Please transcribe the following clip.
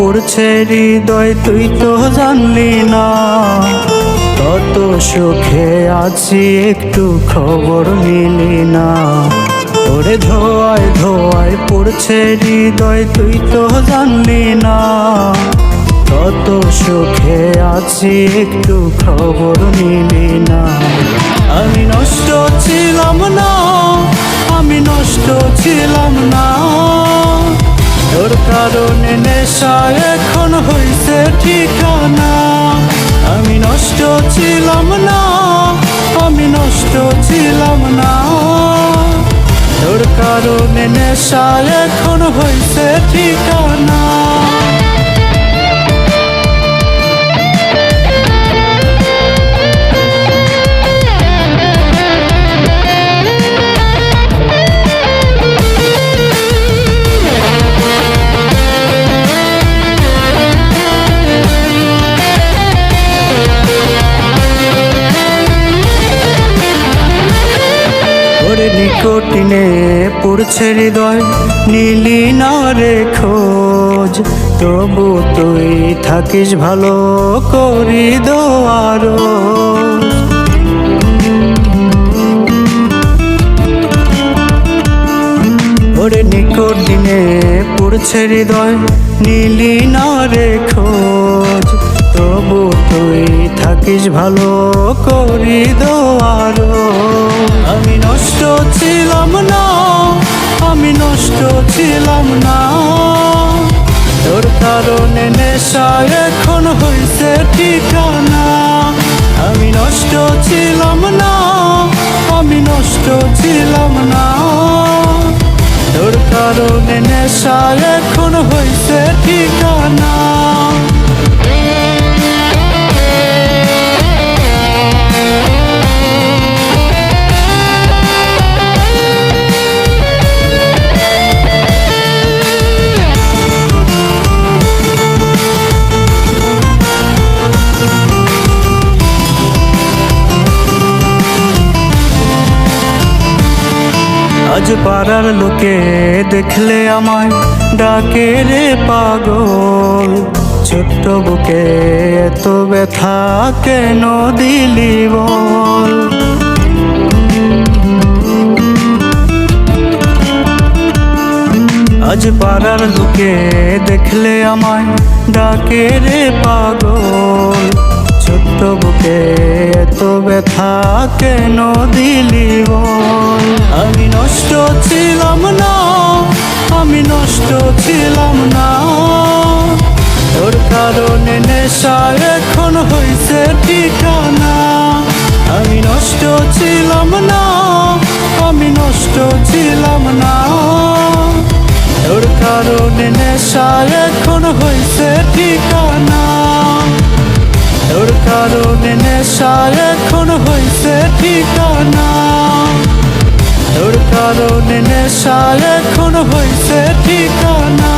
পড়ছে হৃদয় তুই তো জানলি না, কত সুখে আছি একটু খবর নিলি না। ওরে ধোয়ায় ধোয়ায় পড়ছে হৃদয় তুই তো জানলি না, কত সুখে আছি একটু খবর নিলি না। আমি নষ্ট ছিলাম না, আমি নষ্ট ছিলাম না, তোর কারণে নেশা এখন হইছে ঠিকানা। আমি নষ্ট ছিলাম না, আমি নষ্ট ছিলাম না, তোর কারণে নেশা এখন হইছে ঠিকানা। নিকটিনে পড়ছে হৃদয় নীলি না রে খোঁজ, তবু তুই থাকিস ভালো করি দোয়ার। ওরে নিকটিনে পড়ছে হৃদয় নীলি না রে খোঁজ, তবু তুই থাকিস ভালো করি দোয়ার। আমি নষ্ট ছিলাম না, আমি নষ্ট ছিলাম না, তোর কারণে নেশা এখন হইছে ঠিকানা। আমি নষ্ট ছিলাম না, আমি নষ্ট ছিলাম না, তোর কারণে নেশা এখন হইছে ঠিকানা। আজ পাড়ার লোকে দেখলে আমায় ডাকে রে পাগল, ছোট্ট বুকে এত ব্যথা কেন দিলি বল। আজ পাড়ার লোকে দেখলে আমায় ডাকে রে পাগল, ছোট্ট বুকে এত ব্যথা কেন দিলি বল। আমি নষ্ট ছিলাম না, আমি নষ্ট ছিলাম না, তোর কারণে নেশা এখন হইছে ঠিকানা। আমি নষ্ট ছিলাম না, আমি নষ্ট ছিলাম না, তোর কারণে নেশা এখন হইছে ঠিকানা। তোর কারণে নেশা এখন হইছে ঠিকানা, তোর কারণে নেশা এখন হইছে ঠিকানা।